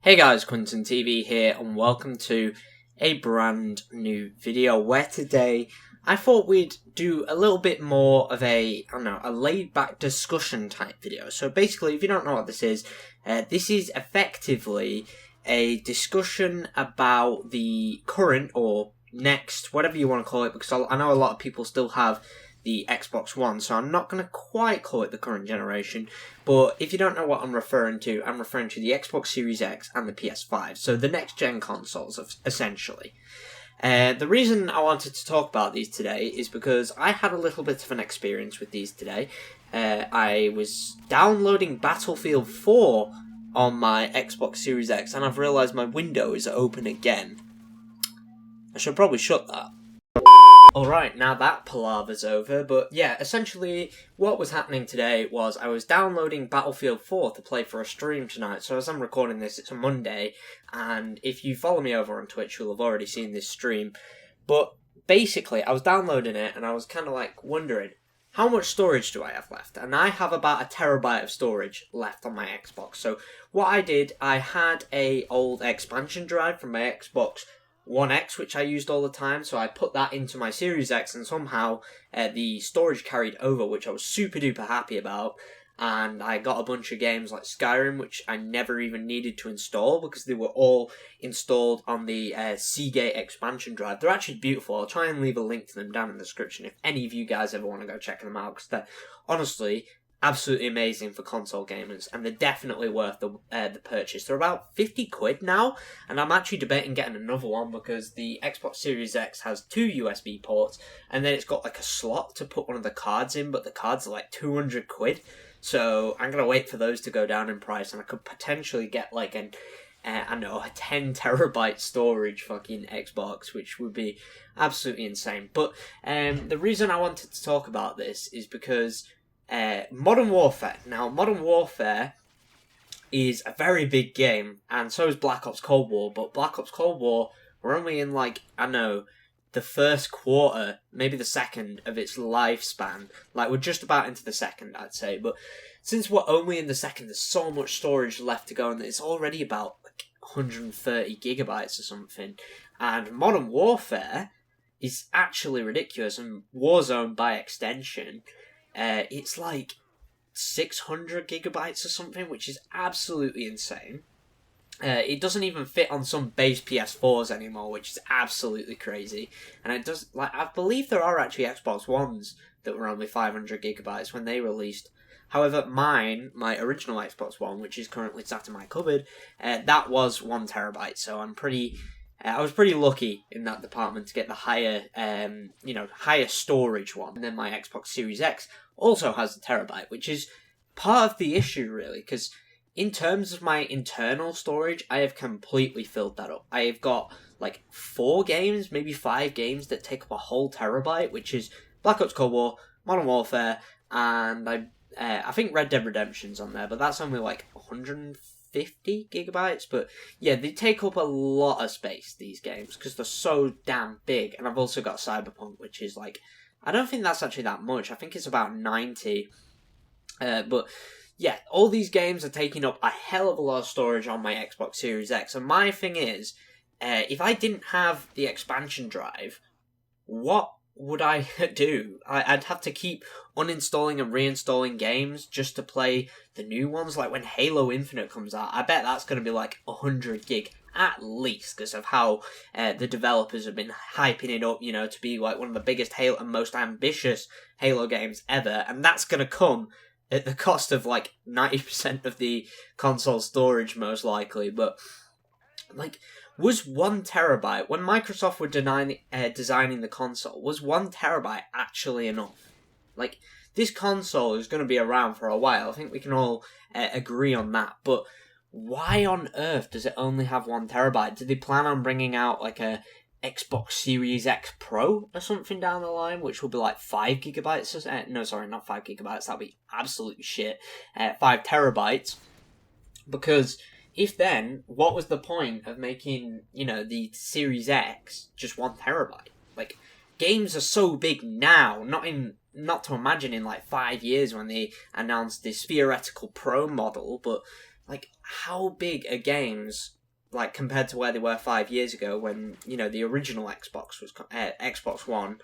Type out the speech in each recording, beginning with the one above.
Hey guys, QuinntonTV here, and welcome to a brand new video where today I thought we'd do a little bit more of a laid back discussion type video. So basically, if you don't know what this is effectively a discussion about the current or next, whatever you want to call it, because I know a lot of people still have the Xbox One, so I'm not going to quite call it the current generation, but if you don't know what I'm referring to the Xbox Series X and the PS5, so the next-gen consoles, essentially. The reason I wanted to talk about these today is because I had a little bit of an experience with these today. I was downloading Battlefield 4 on my Xbox Series X, and I've realised my window is open again. I should probably shut that. Alright, now that palaver's over, but yeah, essentially what was happening today was I was downloading Battlefield 4 to play for a stream tonight. So as I'm recording this, it's a Monday, and if you follow me over on Twitch, you'll have already seen this stream. But basically, I was downloading it, and I was kind of like wondering, how much storage do I have left? And I have about 1 terabyte of storage left on my Xbox. So what I did, I had a old expansion drive from my Xbox One X, which I used all the time, so I put that into my Series X, and somehow the storage carried over, which I was super duper happy about. And I got a bunch of games like Skyrim, which I never even needed to install because they were all installed on the Seagate expansion drive. They're actually beautiful. I'll try and leave a link to them down in the description if any of you guys ever want to go check them out, because they're honestly absolutely amazing for console gamers, and they're definitely worth the purchase. They're about 50 quid now, and I'm actually debating getting another one because the Xbox Series X has 2 USB ports, and then it's got like a slot to put one of the cards in, but the cards are like 200 quid. So I'm gonna wait for those to go down in price, and I could potentially get like a 10 terabyte storage fucking Xbox, which would be absolutely insane. But the reason I wanted to talk about this is because Modern Warfare. Now, Modern Warfare is a very big game, and so is Black Ops Cold War, but Black Ops Cold War, we're only in the first quarter, maybe the second of its lifespan. Like, we're just about into the second, I'd say, but since we're only in the second, there's so much storage left to go, and it's already about like 130 gigabytes or something, and Modern Warfare is actually ridiculous, and Warzone by extension, it's like 600 gigabytes or something, which is absolutely insane. It doesn't even fit on some base PS4s anymore, which is absolutely crazy. And it does, I believe there are actually Xbox Ones that were only 500 gigabytes when they released. However, my original Xbox One, which is currently sat in my cupboard, that was 1 terabyte. So I was pretty lucky in that department to get the higher storage one. And then my Xbox Series X also has 1 terabyte, which is part of the issue, really, because in terms of my internal storage, I have completely filled that up. I have got like 4 games, maybe 5 games that take up a whole terabyte, which is Black Ops Cold War, Modern Warfare, and I think Red Dead Redemption's on there, but that's only like 150 gigabytes. But yeah, they take up a lot of space, these games, because they're so damn big. And I've also got Cyberpunk, which is like, I don't think that's actually that much. I think it's about 90. But yeah, all these games are taking up a hell of a lot of storage on my Xbox Series X. And my thing is, if I didn't have the expansion drive, what would I do? I'd have to keep uninstalling and reinstalling games just to play the new ones. Like when Halo Infinite comes out, I bet that's going to be like 100 gig at least, because of how the developers have been hyping it up, to be like one of the biggest Halo and most ambitious Halo games ever. And that's going to come at the cost of like 90% of the console storage, most likely. But like, was 1 terabyte, when Microsoft were designing the console, was 1 terabyte actually enough? Like, this console is going to be around for a while. I think we can all agree on that. But why on earth does it only have 1 terabyte? Did they plan on bringing out like a Xbox Series X Pro or something down the line, which will be like 5 gigabytes? No, sorry, not 5 gigabytes. That'll be absolute shit. 5 terabytes. Because if then, what was the point of making, the Series X just 1 terabyte? Like, games are so big now, not to imagine in like 5 years when they announced this theoretical Pro model, but like, how big are games, like, compared to where they were 5 years ago when, you know, the original Xbox was, Xbox One,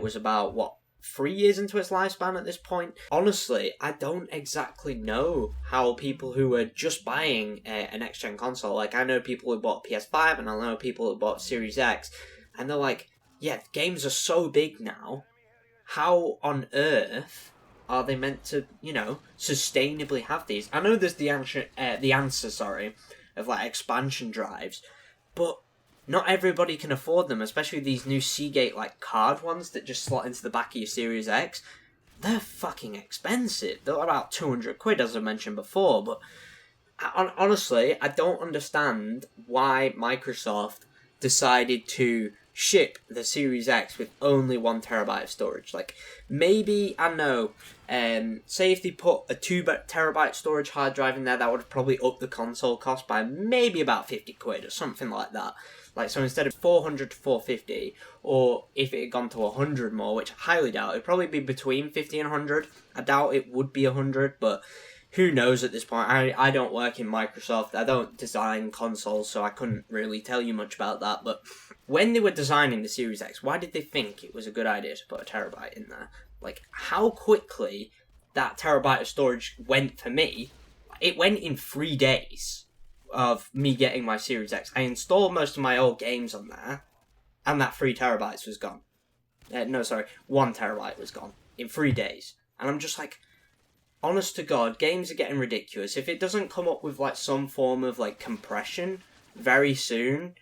was about, what, 3 years into its lifespan at this point? Honestly, I don't exactly know how people who are just buying a next-gen console, like, I know people who bought PS5, and I know people who bought Series X, and they're like, yeah, games are so big now, how on earth are they meant to, you know, sustainably have these? I know there's the answer, of, like, expansion drives, but not everybody can afford them, especially these new Seagate, like, card ones that just slot into the back of your Series X. They're fucking expensive. They're about 200 quid, as I mentioned before, but honestly, I don't understand why Microsoft decided to ship the Series X with only 1 terabyte of storage. Like, maybe, I know, say if they put a 2 terabyte storage hard drive in there, that would have probably upped the console cost by maybe about 50 quid or something like that. Like, so instead of 400 to 450, or if it had gone to 100 more, which I highly doubt, it'd probably be between 50 and 100. I doubt it would be 100, but who knows at this point. I don't work in Microsoft. I don't design consoles, so I couldn't really tell you much about that. But when they were designing the Series X, why did they think it was a good idea to put a terabyte in there? Like, how quickly that terabyte of storage went for me, it went in 3 days of me getting my Series X. I installed most of my old games on there, and that 3 terabytes was gone. 1 terabyte was gone in 3 days. And I'm just like, honest to God, games are getting ridiculous. If it doesn't come up with, like, some form of, like, compression very soon,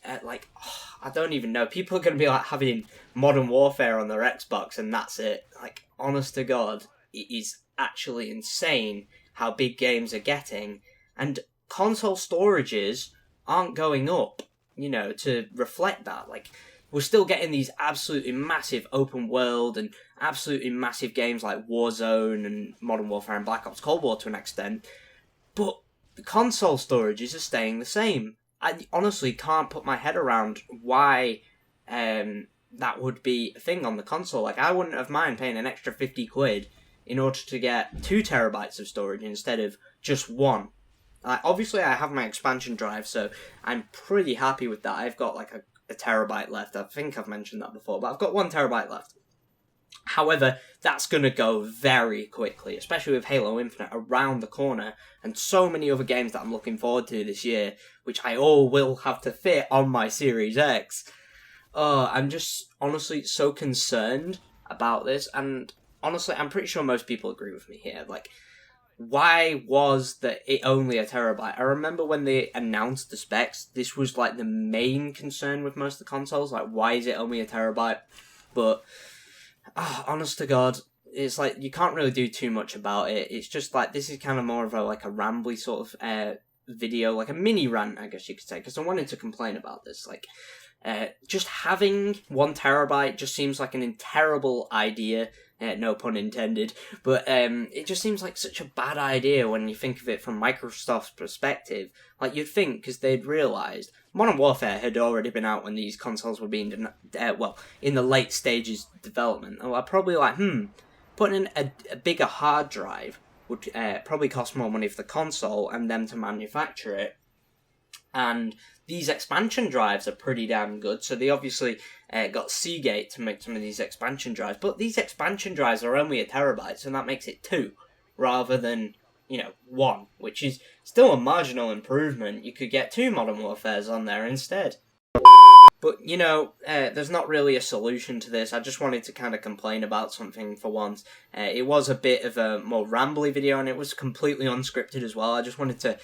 I don't even know. People are going to be, like, having Modern Warfare on their Xbox, and that's it. Like, honest to God, it is actually insane how big games are getting, and console storages aren't going up, you know, to reflect that. Like, we're still getting these absolutely massive open world and absolutely massive games like Warzone and Modern Warfare and Black Ops Cold War to an extent, but the console storages are staying the same. I honestly can't put my head around why that would be a thing on the console. Like, I wouldn't have mind paying an extra 50 quid in order to get 2 terabytes of storage instead of just 1. Obviously, I have my expansion drive, so I'm pretty happy with that. I've got, like, a terabyte left. I think I've mentioned that before, but I've got 1 terabyte left. However, that's going to go very quickly, especially with Halo Infinite around the corner, and so many other games that I'm looking forward to this year, which I all will have to fit on my Series X. I'm just honestly so concerned about this, and honestly, I'm pretty sure most people agree with me here. Like, why was it only a terabyte? I remember when they announced the specs, this was, like, the main concern with most of the consoles. Like, why is it only a terabyte? But, honest to God, it's like, you can't really do too much about it. It's just, like, this is kind of more of a, like, a rambly sort of video, like a mini-rant, I guess you could say, because I wanted to complain about this. Like, just having 1 terabyte just seems like a terrible idea. No pun intended, but it just seems like such a bad idea when you think of it from Microsoft's perspective. Like, you'd think, because they'd realised Modern Warfare had already been out when these consoles were being, in the late stages of development. And I'm probably like, putting in a bigger hard drive would probably cost more money for the console and them to manufacture it. And these expansion drives are pretty damn good, so they obviously got Seagate to make some of these expansion drives, but these expansion drives are only a terabyte, so that makes it 2, rather than, 1, which is still a marginal improvement. You could get 2 Modern Warfares on there instead. But, there's not really a solution to this. I just wanted to kind of complain about something for once. It was a bit of a more rambly video, and it was completely unscripted as well. I just wanted to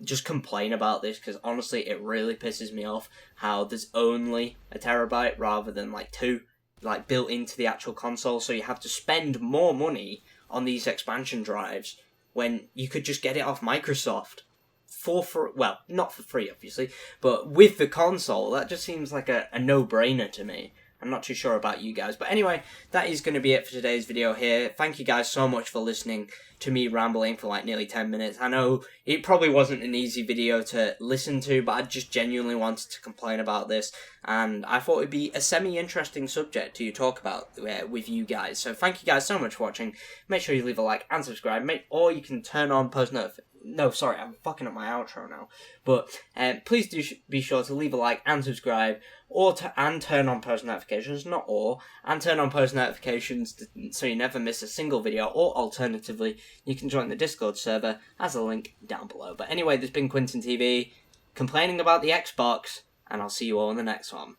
just complain about this, because honestly, it really pisses me off how there's only a terabyte rather than, like, 2, like, built into the actual console, so you have to spend more money on these expansion drives when you could just get it off Microsoft. Well, not for free, obviously, but with the console. That just seems like a no-brainer to me. I'm not too sure about you guys. But anyway, that is going to be it for today's video here. Thank you guys so much for listening to me rambling for like nearly 10 minutes. I know it probably wasn't an easy video to listen to, but I just genuinely wanted to complain about this. And I thought it'd be a semi-interesting subject to talk about with you guys. So thank you guys so much for watching. Make sure you leave a like and subscribe. Or you can turn on post No, sorry, I'm fucking up my outro now. But please do be sure to leave a like and subscribe, and turn on post notifications, not all, and turn on post notifications so you never miss a single video, or alternatively, you can join the Discord server, as a link down below. But anyway, there's been QuinntonTV complaining about the Xbox, and I'll see you all in the next one.